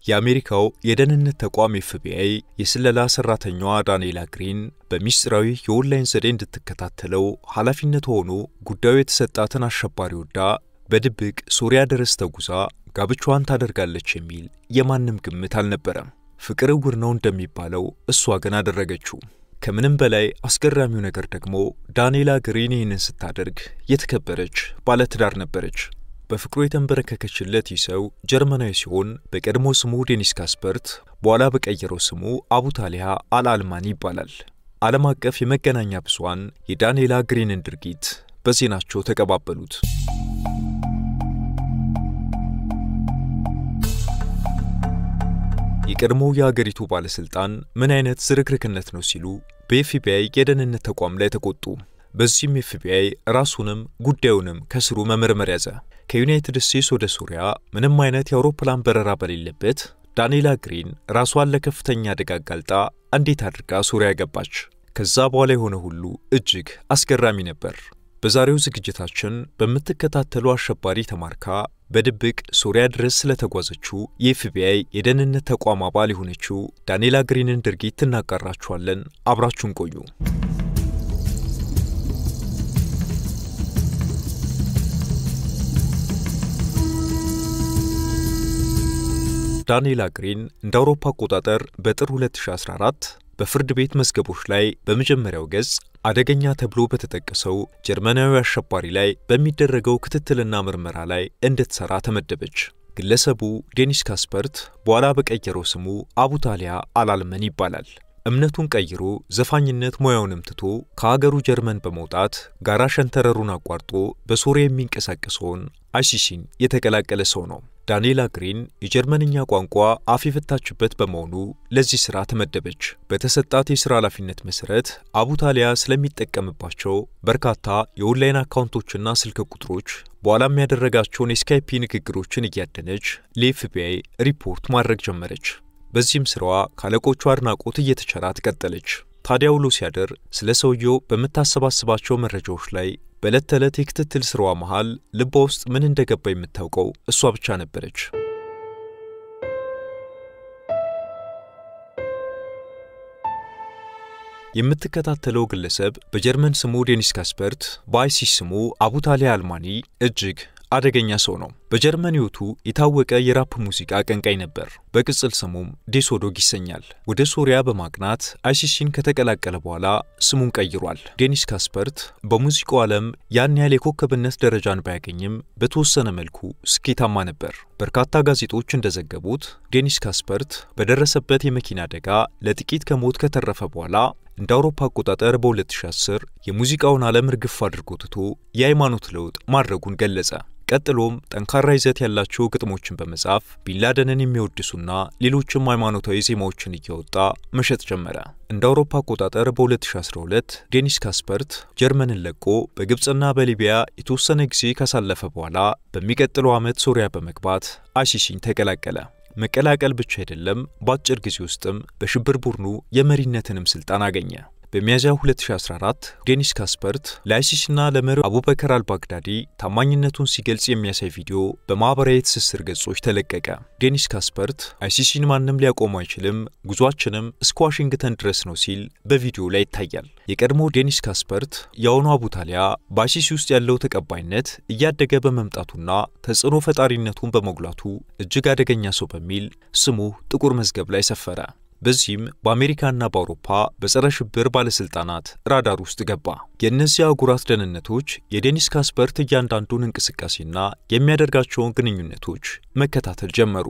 የአሜሪካው የደህንነት ተቋም FBI የስለላ ሰራተኛዋ ዳንኤላ ግሪን በሚስጥራዊ የኦንላይን ዘዴ እንድትከታተለው ኃላፊነት ሆኖ ጉዳዩ የተሰጣትን አሸባሪ ወዳ በድብቅ ሶሪያ ድረስ ተጉዛ ጋብቻዋን ታደርጋለች የሚል የማንም ግምት አልነበረም። ፍቅር ዕውር ነው እንደሚባለው እሷ ግን አደረገችው። ከምንም በላይ አስገራሚው ነገር ደግሞ ዳንኤላ ግሪን ይህንን ስታደርግ የተከበረች ባለትዳር ነበረች። በፍቅሩ የተንበረከከችለት ይሰው ጀርመናዊ ሲሆን በቀድሞ ስሙ ዴኒስ ካስፐርት በኋላ በቀየረው ስሙ አቡታሊያ አልአልማኒ ይባላል። ዓለም አቀፍ የመገናኛ ብዙሃን የዳንኤላ ግሪንን ድርጊት በዜናቸው ተቀባበሉት። የቀድሞ የአገሪቱ ባለስልጣን ምን አይነት ዝርክርክነት ነው ሲሉ በኤፍቢአይ የደህንነት ተቋም ላይ ተቆጡ። በዚህም ኤፍቢአይ ራሱንም ጉዳዩንም ከስሩ መመርመር ያዘ። ከዩናይትድ ስቴትስ ወደ ሶሪያ ምንም አይነት የአውሮፕላን በረራ በሌለበት ዳንኤላ ግሪን ራሷን ለከፍተኛ አደጋ አጋልጣ እንዴት አድርጋ ሶሪያ ገባች? ከዛ በኋላ የሆነ ሁሉ እጅግ አስገራሚ ነበር። በዛሬው ዝግጅታችን በመተከታተሉ አሸባሪ ተማርካ በድብቅ ሶሪያ ድረስ ስለተጓዘችው የኤፍቢአይ የደህንነት ተቋም አባል የሆነችው ዳንኤላ ግሪንን ድርጊት እናጋራችኋለን። አብራችሁን ቆዩ። ዳንኤላ ግሪን እንደ አውሮፓ አቆጣጠር በጥር 2014 በፍርድ ቤት መዝገቦች ላይ በመጀመሪያው ገጽ አደገኛ ተብሎ በተጠቀሰው ጀርመናዊ አሸባሪ ላይ በሚደረገው ክትትልና ምርመራ ላይ እንድትሰራ ተመደበች። ግለሰቡ ዴኒስ ካስፐርት በኋላ በቀየረው ስሙ አቡታሊያ አልአልማኒ ይባላል። እምነቱን ቀይሮ ዘፋኝነት ሙያውንም ትቶ ከሀገሩ ጀርመን በመውጣት ጋራ ሸንተረሩን አቋርጦ በሶሪያ የሚንቀሳቀሰውን አይሲስን የተቀላቀለ ሰው ነው። ዳንኤላ ግሪን የጀርመንኛ ቋንቋ አፍ የፈታችበት በመሆኑ ለዚህ ሥራ ተመደበች። በተሰጣት የሥራ ኃላፊነት መሰረት አቡታሊያ ስለሚጠቀምባቸው በርካታ የኦንላይን አካውንቶችና ስልክ ቁጥሮች በኋላም ያደረጋቸውን የስካይፕ ንግግሮችን እያደነች ለኤፍቢአይ ሪፖርት ማድረግ ጀመረች። በዚህም ስራዋ ካለቆቹ አድናቆት እየተቸራት ቀጠለች። ታዲያ ውሎ ሲያደር ስለ ሰውየው በመታሰባስባቸው መረጃዎች ላይ በዕለት ተዕለት የክትትል ስራዋ መሃል ልቧ ውስጥ ምን እንደገባ የምታውቀው እሷ ብቻ ነበረች። የምትከታተለው ግለሰብ በጀርመን ስሙ ዴኒስ ካስፐርት በአይሲስ ስሙ አቡታሊያ አልማኒ እጅግ አደገኛ ሰው ነው። በጀርመን ሕይወቱ የታወቀ የራፕ ሙዚቃ አቀንቃኝ ነበር። በቅጽል ስሙም ዴሶዶግ ይሰኛል። ወደ ሶሪያ በማቅናት አይሲስን ከተቀላቀለ በኋላ ስሙን ቀይሯል። ዴኒስ ካስፐርት በሙዚቃው ዓለም ያን ያህል የኮከብነት ደረጃን ባያገኝም በተወሰነ መልኩ ስኬታማ ነበር። በርካታ ጋዜጦች እንደዘገቡት ዴኒስ ካስፐርት በደረሰበት የመኪና አደጋ ለጥቂት ከሞት ከተረፈ በኋላ እንደ አውሮፓ አቆጣጠር በ2010 የሙዚቃውን ዓለም ርግፍ አድርጎ ትቶ የሃይማኖት ለውጥ ማድረጉን ገለጸ። ቀጥሎም ጠንካራ ይዘት ያላቸው ግጥሞችን በመጻፍ ቢንላደንን የሚወድሱና ሌሎችም ሃይማኖታዊ ዜማዎችን እያወጣ መሸጥ ጀመረ። እንደ አውሮፓ አቆጣጠር በ2012 ዴኒስ ካስፐርት ጀርመንን ለቆ በግብጽና በሊቢያ የተወሰነ ጊዜ ካሳለፈ በኋላ በሚቀጥለው ዓመት ሶሪያ በመግባት አይሲስን ተቀላቀለ። መቀላቀል ብቻ አይደለም፣ በአጭር ጊዜ ውስጥም በሽብር ቡድኑ የመሪነትንም ስልጣን አገኘ። በሚያዝያ 2014 ዴኒስ ካስፐርት ለአይሲስና ለመሪው አቡበከር አልባግዳዲ ታማኝነቱን ሲገልጽ የሚያሳይ ቪዲዮ በማህበራዊ ትስስር ገጾች ተለቀቀ። ዴኒስ ካስፐርት አይሲስን ማንም ሊያቆመው አይችልም፣ ጉዟችንም እስከ ዋሽንግተን ድረስ ነው ሲል በቪዲዮ ላይ ይታያል። የቀድሞ ዴኒስ ካስፐርት የአሁኑ አቡታሊያ በአይሲስ ውስጥ ያለው ተቀባይነት እያደገ በመምጣቱና ተጽዕኖ ፈጣሪነቱን በመጉላቱ እጅግ አደገኛ ሰው በሚል ስሙ ጥቁር መዝገብ ላይ ሰፈረ። በዚህም በአሜሪካና በአውሮፓ በጸረ ሽብር ባለስልጣናት ራዳር ውስጥ ገባ። የእነዚህ አህጉራት ደህንነቶች የዴኒስ ካስፐርት እያንዳንዱን እንቅስቃሴና የሚያደርጋቸውን ግንኙነቶች መከታተል ጀመሩ።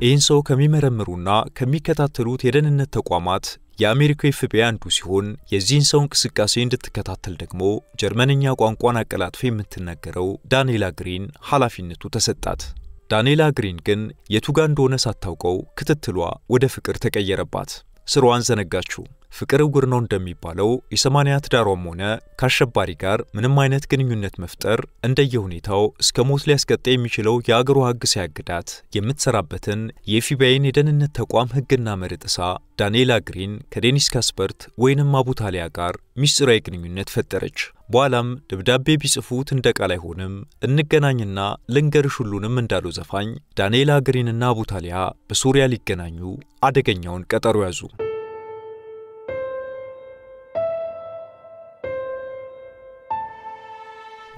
ይህን ሰው ከሚመረምሩና ከሚከታተሉት የደህንነት ተቋማት የአሜሪካው ኤፍቢአይ አንዱ ሲሆን የዚህን ሰው እንቅስቃሴ እንድትከታተል ደግሞ ጀርመንኛ ቋንቋን አቀላጥፋ የምትናገረው ዳንኤላ ግሪን ኃላፊነቱ ተሰጣት። ዳንኤላ ግሪን ግን የቱ ጋር እንደሆነ ሳታውቀው ክትትሏ ወደ ፍቅር ተቀየረባት። ስራዋን ዘነጋችው። ፍቅር ዕውር ነው እንደሚባለው የ80 ትዳሯም ሆነ ከአሸባሪ ጋር ምንም አይነት ግንኙነት መፍጠር እንደየሁኔታው እስከ ሞት ሊያስቀጣ የሚችለው የአገሩ ሕግ ሲያግዳት የምትሰራበትን የኤፍቢአይን የደህንነት ተቋም ሕግና መርህ ጥሳ ዳንኤላ ግሪን ከዴኒስ ካስፐርት ወይንም አቡታሊያ ጋር ሚስጥራዊ ግንኙነት ፈጠረች። በኋላም ደብዳቤ ቢጽፉት እንደ ቃል አይሆንም እንገናኝና ልንገርሽ ሁሉንም እንዳሉ ዘፋኝ ዳንኤላ ግሪንና አቡታሊያ በሶሪያ ሊገናኙ አደገኛውን ቀጠሮ ያዙ።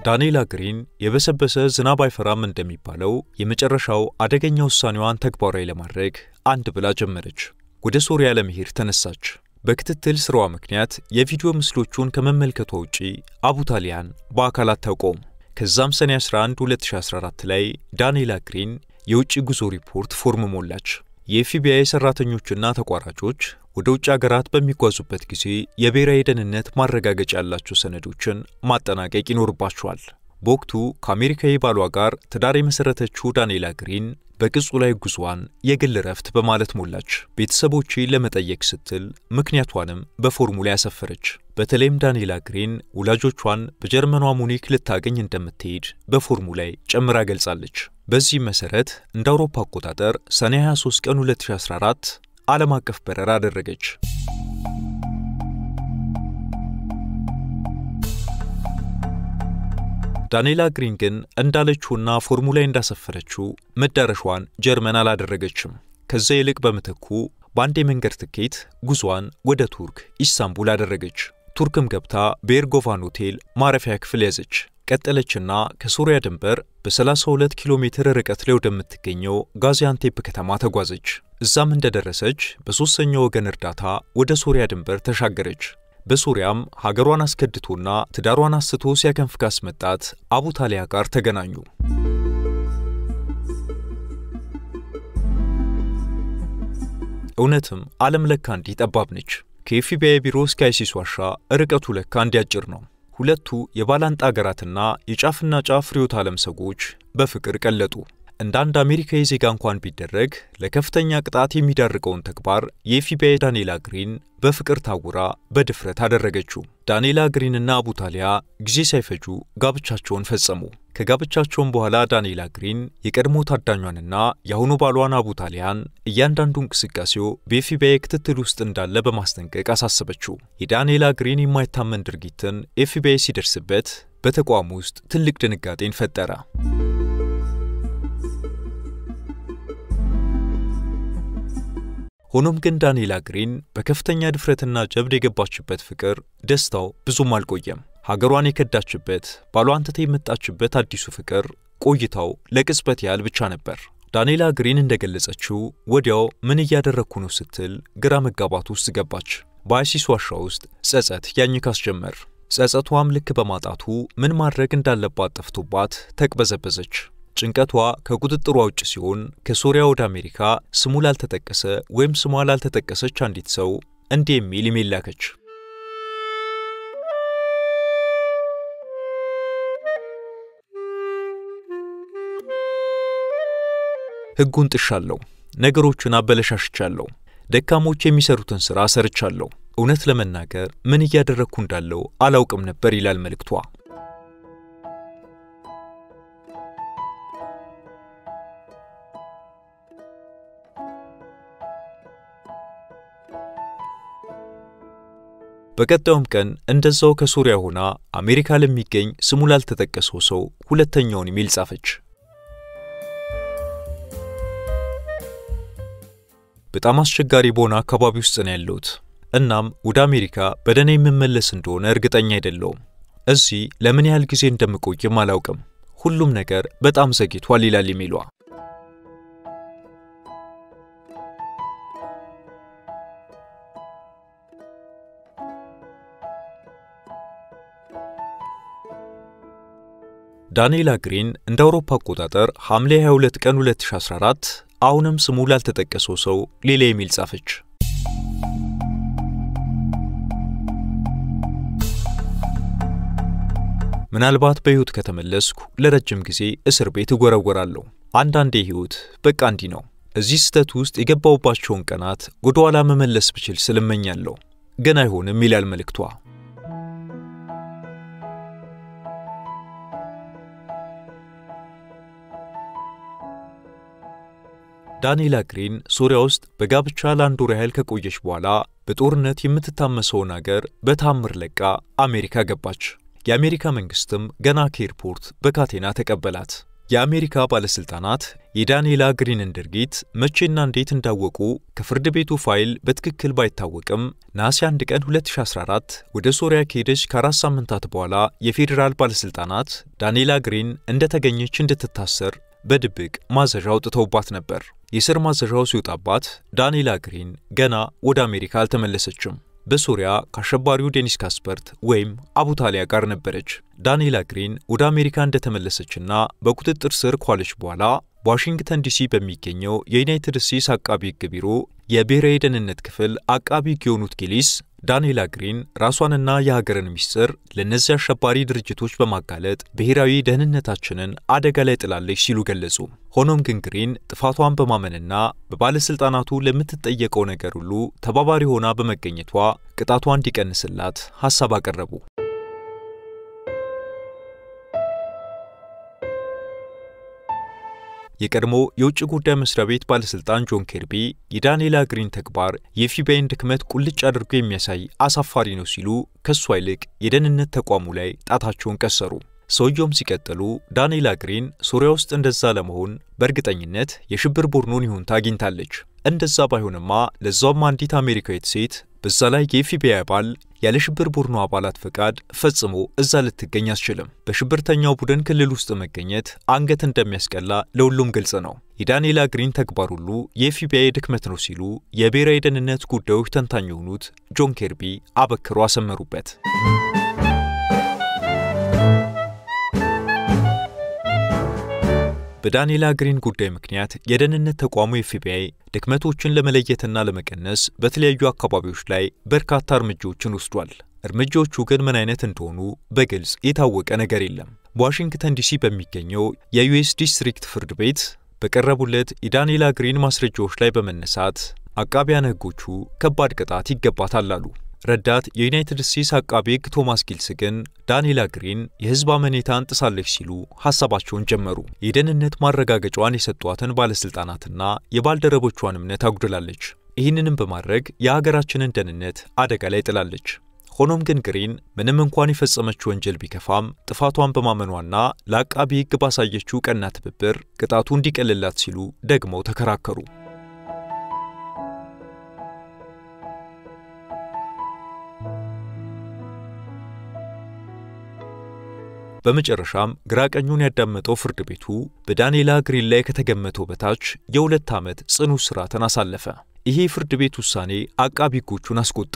ዳንኤላ ግሪን የበሰበሰ ዝናብ አይፈራም እንደሚባለው የመጨረሻው አደገኛ ውሳኔዋን ተግባራዊ ለማድረግ አንድ ብላ ጀመረች። ወደ ሶሪያ ለመሄድ ተነሳች። በክትትል ስራዋ ምክንያት የቪዲዮ ምስሎቹን ከመመልከቷ ውጪ አቡታሊያን በአካል አታውቀውም። ከዛም ሰኔ 11 2014 ላይ ዳንኤላ ግሪን የውጭ ጉዞ ሪፖርት ፎርም ሞላች። የኤፍቢአይ ሰራተኞችና ተቋራጮች ወደ ውጭ ሀገራት በሚጓዙበት ጊዜ የብሔራዊ ደህንነት ማረጋገጫ ያላቸው ሰነዶችን ማጠናቀቅ ይኖርባቸዋል። በወቅቱ ከአሜሪካዊ ባሏ ጋር ትዳር የመሰረተችው ዳንኤላ ግሪን በቅጹ ላይ ጉዟን የግል ረፍት በማለት ሞላች። ቤተሰቦቼ ለመጠየቅ ስትል ምክንያቷንም በፎርሙላ ያሰፈረች። በተለይም ዳንኤላ ግሪን ወላጆቿን በጀርመኗ ሙኒክ ልታገኝ እንደምትሄድ በፎርሙላ ጨምራ ገልጻለች። በዚህ መሰረት እንደ አውሮፓ አቆጣጠር ሰኔ 23 ቀን 2014 ዓለም አቀፍ በረራ አደረገች። ዳንኤላ ግሪን ግን እንዳለችውና ፎርሙላ እንዳሰፈረችው መዳረሻዋን ጀርመን አላደረገችም። ከዛ ይልቅ በመተኩ በአንድ የመንገድ ትኬት ጉዟን ወደ ቱርክ ኢስታንቡል አደረገች። ቱርክም ገብታ በኤርጎቫን ሆቴል ማረፊያ ክፍል ያዘች። ቀጠለችና ከሶሪያ ድንበር በ32 ኪሎ ሜትር ርቀት ላይ ወደምትገኘው ጋዚያንቴፕ ከተማ ተጓዘች። እዛም እንደደረሰች በሶስተኛው ወገን እርዳታ ወደ ሶሪያ ድንበር ተሻገረች። በሶሪያም ሀገሯን አስከድቶና ትዳሯን አስቶ ሲያከንፍ ካስመጣት አቡታሊያ ጋር ተገናኙ። እውነትም ዓለም ለካ እንዲህ ጠባብ ነች። ከኤፍቢአይ ቢሮ እስከ አይሲስ ዋሻ ርቀቱ ለካ እንዲያጭር ነው። ሁለቱ የባላንጣ ሀገራትና የጫፍና ጫፍ ርዕዮተ ዓለም ሰዎች በፍቅር ቀለጡ። እንደ አንድ አሜሪካዊ ዜጋ እንኳን ቢደረግ ለከፍተኛ ቅጣት የሚዳርገውን ተግባር የኤፍቢአይ ዳንኤላ ግሪን በፍቅር ታውራ በድፍረት አደረገችው። ዳንኤላ ግሪንና አቡታሊያ ጊዜ ሳይፈጁ ጋብቻቸውን ፈጸሙ። ከጋብቻቸውም በኋላ ዳንኤላ ግሪን የቀድሞ ታዳኟንና የአሁኑ ባሏን አቡታሊያን እያንዳንዱ እንቅስቃሴው በኤፍቢአይ ክትትል ውስጥ እንዳለ በማስጠንቀቅ አሳሰበችው። የዳንኤላ ግሪን የማይታመን ድርጊትን ኤፍቢአይ ሲደርስበት በተቋሙ ውስጥ ትልቅ ድንጋጤን ፈጠረ። ሆኖም ግን ዳንኤላ ግሪን በከፍተኛ ድፍረትና ጀብድ የገባችበት ፍቅር ደስታው ብዙም አልቆየም። ሀገሯን የከዳችበት ባሏን ትታ የመጣችበት አዲሱ ፍቅር ቆይታው ለቅጽበት ያህል ብቻ ነበር። ዳንኤላ ግሪን እንደገለጸችው ወዲያው ምን እያደረኩ ነው ስትል ግራ መጋባት ውስጥ ገባች። በአይሲስ ዋሻ ውስጥ ጸጸት ያኝካስ ጀመር። ጸጸቷም ልክ በማጣቱ ምን ማድረግ እንዳለባት ጠፍቶባት ተቅበዘበዘች። ጭንቀቷ ከቁጥጥሯ ውጭ ሲሆን ከሶሪያ ወደ አሜሪካ ስሙ ላልተጠቀሰ ወይም ስሟ ላልተጠቀሰች አንዲት ሰው እንዲህ የሚል ኢሜል ላከች። ሕጉን ጥሻለሁ፣ ነገሮችን አበለሻሽቻለሁ፣ ደካሞች የሚሰሩትን ሥራ ሰርቻለሁ። እውነት ለመናገር ምን እያደረኩ እንዳለው አላውቅም ነበር ይላል መልእክቷ። በቀጣዩም ቀን እንደዛው ከሶሪያ ሆና አሜሪካ ለሚገኝ ስሙ ላልተጠቀሰው ሰው ሁለተኛውን ኢሜል ጻፈች። በጣም አስቸጋሪ በሆነ አካባቢ ውስጥ ነው ያለሁት። እናም ወደ አሜሪካ በደህና የምመለስ እንደሆነ እርግጠኛ አይደለሁም። እዚህ ለምን ያህል ጊዜ እንደምቆይም አላውቅም። ሁሉም ነገር በጣም ዘግይቷል ይላል ኢሜሏ። ዳንኤላ ግሪን እንደ አውሮፓ አቆጣጠር ሐምሌ 22 ቀን 2014 አሁንም ስሙ ላልተጠቀሰው ሰው ሌላ ኢሜል ጻፈች። ምናልባት በህይወት ከተመለስኩ ለረጅም ጊዜ እስር ቤት እጎረጎራለሁ። አንዳንዴ ህይወት በቃ እንዲህ ነው። እዚህ ስህተት ውስጥ የገባውባቸውን ቀናት ወደ ኋላ መመለስ ብችል ስለመኛለሁ፣ ግን አይሆንም ይላል መልእክቷ። ዳንኤላ ግሪን ሶሪያ ውስጥ በጋብቻ ለአንድ ወር ያህል ከቆየች በኋላ በጦርነት የምትታመሰውን ሀገር በታምር ለቃ አሜሪካ ገባች። የአሜሪካ መንግስትም ገና ከኤርፖርት በካቴና ተቀበላት። የአሜሪካ ባለስልጣናት የዳንኤላ ግሪንን ድርጊት መቼና እንዴት እንዳወቁ ከፍርድ ቤቱ ፋይል በትክክል ባይታወቅም ነሐሴ 1 ቀን 2014 ወደ ሶሪያ ከሄደች ከ4 ሳምንታት በኋላ የፌዴራል ባለስልጣናት ዳንኤላ ግሪን እንደተገኘች እንድትታሰር በድብቅ ማዘዣ አውጥተውባት ነበር። የስር ማዘዣው ሲወጣባት ዳንኤላ ግሪን ገና ወደ አሜሪካ አልተመለሰችም። በሶሪያ ከአሸባሪው ዴኒስ ካስፐርት ወይም አቡታሊያ ጋር ነበረች። ዳንኤላ ግሪን ወደ አሜሪካ እንደተመለሰችና በቁጥጥር ስር ከዋለች በኋላ ዋሽንግተን ዲሲ በሚገኘው የዩናይትድ ስቴትስ አቃቢ ሕግ ቢሮ የብሔራዊ ደህንነት ክፍል አቃቢ ሕግ የሆኑት ጊሊስ ዳንኤላ ግሪን ራሷንና የሀገርን ሚስጥር ለነዚህ አሸባሪ ድርጅቶች በማጋለጥ ብሔራዊ ደህንነታችንን አደጋ ላይ ጥላለች ሲሉ ገለጹ። ሆኖም ግን ግሪን ጥፋቷን በማመንና በባለስልጣናቱ ለምትጠየቀው ነገር ሁሉ ተባባሪ ሆና በመገኘቷ ቅጣቷ እንዲቀንስላት ሐሳብ አቀረቡ። የቀድሞ የውጭ ጉዳይ መስሪያ ቤት ባለስልጣን ጆን ኬርቢ የዳንኤላ ግሪን ተግባር የኤፍቢአይን ድክመት ቁልጭ አድርጎ የሚያሳይ አሳፋሪ ነው ሲሉ ከሷ ይልቅ የደህንነት ተቋሙ ላይ ጣታቸውን ቀሰሩ። ሰውየውም ሲቀጥሉ ዳንኤላ ግሪን ሶሪያ ውስጥ እንደዛ ለመሆን በእርግጠኝነት የሽብር ቡድኑን ይሁንታ አግኝታለች። እንደዛ ባይሆንማ ለዛውም አንዲት አሜሪካዊት ሴት በዛ ላይ የኤፍቢአይ አባል ያለ ሽብር ቡድኑ አባላት ፈቃድ ፈጽሞ እዛ ልትገኝ አትችልም። በሽብርተኛው ቡድን ክልል ውስጥ መገኘት አንገት እንደሚያስቀላ ለሁሉም ግልጽ ነው። የዳንኤላ ግሪን ተግባር ሁሉ የኤፍቢአይ ድክመት ነው ሲሉ የብሔራዊ ደህንነት ጉዳዮች ተንታኝ የሆኑት ጆን ኬርቢ አበክሮ አሰመሩበት። በዳንኤላ ግሪን ጉዳይ ምክንያት የደህንነት ተቋሙ ኤፍቢአይ ድክመቶችን ለመለየትና ለመቀነስ በተለያዩ አካባቢዎች ላይ በርካታ እርምጃዎችን ወስዷል። እርምጃዎቹ ግን ምን አይነት እንደሆኑ በግልጽ የታወቀ ነገር የለም። በዋሽንግተን ዲሲ በሚገኘው የዩኤስ ዲስትሪክት ፍርድ ቤት በቀረቡለት የዳንኤላ ግሪን ማስረጃዎች ላይ በመነሳት አቃቢያን ሕጎቹ ከባድ ቅጣት ይገባታል አሉ። ረዳት የዩናይትድ ስቴትስ አቃቤ ሕግ ቶማስ ጊልስ ግን ዳንኤላ ግሪን የህዝብ አመኔታን ጥሳለች ሲሉ ሐሳባቸውን ጀመሩ። የደህንነት ማረጋገጫዋን የሰጧትን ባለስልጣናትና የባልደረቦቿን እምነት አጉድላለች። ይህንንም በማድረግ የሀገራችንን ደህንነት አደጋ ላይ ጥላለች። ሆኖም ግን ግሪን ምንም እንኳን የፈጸመችው ወንጀል ቢከፋም ጥፋቷን በማመኗና ለአቃቤ ሕግ ባሳየችው ቀና ትብብር ቅጣቱ እንዲቀልላት ሲሉ ደግመው ተከራከሩ። በመጨረሻም ግራቀኙን ያዳመጠው ፍርድ ቤቱ በዳንኤላ ግሪን ላይ ከተገመተው በታች የ2 ዓመት ጽኑ እስራትን አሳለፈ። ይሄ ፍርድ ቤት ውሳኔ አቃቢ ሕጎቹን አስቆጣ።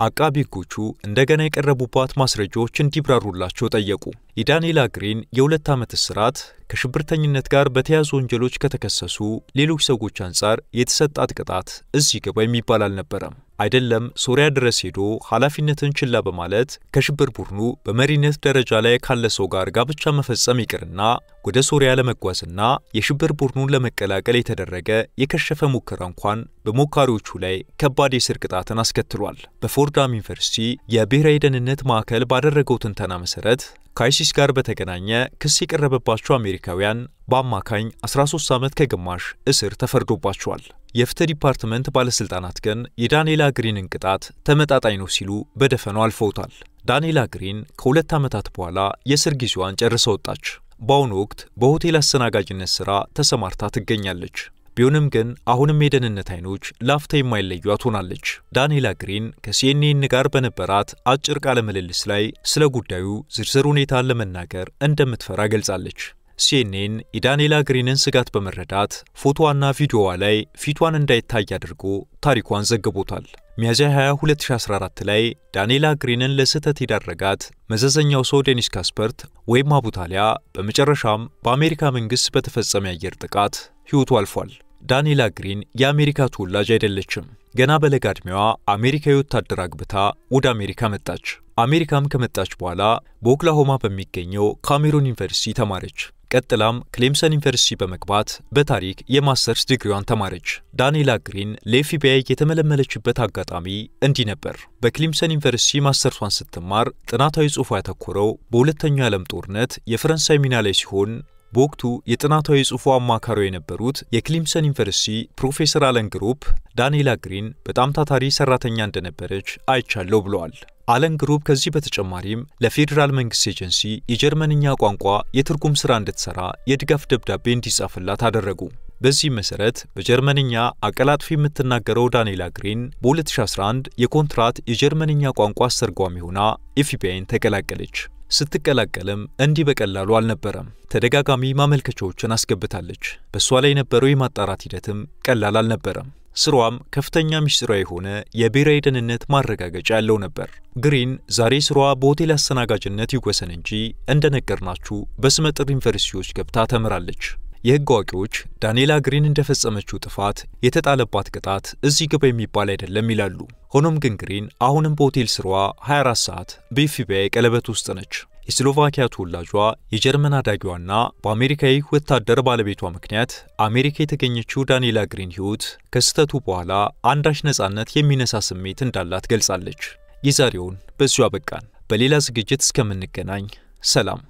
አቃቢ ሕጎቹ እንደገና የቀረቡባት ማስረጃዎች እንዲብራሩላቸው ጠየቁ። የዳንኤላ ግሪን የ2 ዓመት እስራት ከሽብርተኝነት ጋር በተያያዙ ወንጀሎች ከተከሰሱ ሌሎች ሰዎች አንጻር የተሰጣት ቅጣት እዚህ ገባ የሚባል አልነበረም። አይደለም ሶሪያ ድረስ ሄዶ ኃላፊነትን ችላ በማለት ከሽብር ቡድኑ በመሪነት ደረጃ ላይ ካለ ሰው ጋር ጋብቻ መፈጸም ይቅርና ወደ ሶሪያ ለመጓዝና የሽብር ቡድኑን ለመቀላቀል የተደረገ የከሸፈ ሙከራ እንኳን በሞካሪዎቹ ላይ ከባድ የእስር ቅጣትን አስከትሏል። በፎርዳም ዩኒቨርሲቲ የብሔራዊ ደህንነት ማዕከል ባደረገው ትንተና መሰረት ከአይሲስ ጋር በተገናኘ ክስ የቀረበባቸው አሜሪካውያን በአማካኝ 13 ዓመት ከግማሽ እስር ተፈርዶባቸዋል። የፍትህ ዲፓርትመንት ባለስልጣናት ግን የዳንኤላ ግሪንን ቅጣት ተመጣጣኝ ነው ሲሉ በደፈናው አልፈውታል። ዳንኤላ ግሪን ከ2 ዓመታት በኋላ የእስር ጊዜዋን ጨርሳ ወጣች። በአሁኑ ወቅት በሆቴል አስተናጋጅነት ሥራ ተሰማርታ ትገኛለች። ቢሆንም ግን አሁንም የደህንነት አይኖች ላፍታ የማይለዩት ሆናለች። ዳንኤላ ግሪን ከሲኤንኤን ጋር በነበራት አጭር ቃለ ምልልስ ላይ ስለ ጉዳዩ ዝርዝር ሁኔታን ለመናገር እንደምትፈራ ገልጻለች። ሲኤንኤን የዳንኤላ ግሪንን ስጋት በመረዳት ፎቶዋና ቪዲዮዋ ላይ ፊቷን እንዳይታይ አድርጎ ታሪኳን ዘግቦታል። ሚያዝያ 20 2014 ላይ ዳንኤላ ግሪንን ለስህተት የዳረጋት መዘዘኛው ሰው ዴኒስ ካስፐርት ወይም አቡታሊያ በመጨረሻም በአሜሪካ መንግስት በተፈጸመ የአየር ጥቃት ሕይወቱ አልፏል። ዳንኤላ ግሪን የአሜሪካ ተወላጅ አይደለችም። ገና በለጋ ዕድሜዋ አሜሪካዊ ወታደር አግብታ ወደ አሜሪካ መጣች። አሜሪካም ከመጣች በኋላ በኦክላሆማ በሚገኘው ካሜሩን ዩኒቨርሲቲ ተማረች። ቀጥላም ክሌምሰን ዩኒቨርሲቲ በመግባት በታሪክ የማስተርስ ዲግሪዋን ተማረች። ዳንኤላ ግሪን ለኤፍቢአይ የተመለመለችበት አጋጣሚ እንዲህ ነበር። በክሌምሰን ዩኒቨርሲቲ ማስተርሷን ስትማር ጥናታዊ ጽሑፏ ያተኮረው በሁለተኛው የዓለም ጦርነት የፈረንሳይ ሚና ላይ ሲሆን በወቅቱ የጥናታዊ ጽሑፉ አማካሪው የነበሩት የክሌምሰን ዩኒቨርሲቲ ፕሮፌሰር አለን ግሩፕ ዳንኤላ ግሪን በጣም ታታሪ ሰራተኛ እንደነበረች አይቻለው ብለዋል። አለን ግሩፕ ከዚህ በተጨማሪም ለፌዴራል መንግስት ኤጀንሲ የጀርመንኛ ቋንቋ የትርጉም ስራ እንድትሰራ የድጋፍ ደብዳቤ እንዲጻፍላት አደረጉ። በዚህ መሰረት በጀርመንኛ አቀላጥፊ የምትናገረው ዳንኤላ ግሪን በ2011 የኮንትራት የጀርመንኛ ቋንቋ አስተርጓሚ ሆና ኤፍቢአይን ተቀላቀለች። ስትቀላቀልም እንዲህ በቀላሉ አልነበረም። ተደጋጋሚ ማመልከቻዎችን አስገብታለች። በሷ ላይ የነበረው የማጣራት ሂደትም ቀላል አልነበረም። ስሯም ከፍተኛ ሚስጥራዊ የሆነ የብሔራዊ ደህንነት ማረጋገጫ ያለው ነበር። ግሪን ዛሬ ስሯ በሆቴል አስተናጋጅነት ይወሰን እንጂ እንደነገርናችሁ በስመጥር ዩኒቨርሲቲዎች ገብታ ተምራለች። የህግ አዋቂዎች ዳንኤላ ግሪን እንደፈጸመችው ጥፋት የተጣለባት ቅጣት እዚህ ግባ የሚባል አይደለም ይላሉ። ሆኖም ግን ግሪን አሁንም በሆቴል ስሯ 24 ሰዓት በኤፍቢአይ ቀለበት ውስጥ ነች። የስሎቫኪያ ተወላጇ የጀርመን አዳጊዋና በአሜሪካዊ ወታደር ባለቤቷ ምክንያት አሜሪካ የተገኘችው ዳንኤላ ግሪን ህይወት ከስተቱ በኋላ አንዳች ነጻነት የሚነሳ ስሜት እንዳላት ገልጻለች። የዛሬውን በዚሁ አበቃን። በሌላ ዝግጅት እስከምንገናኝ ሰላም።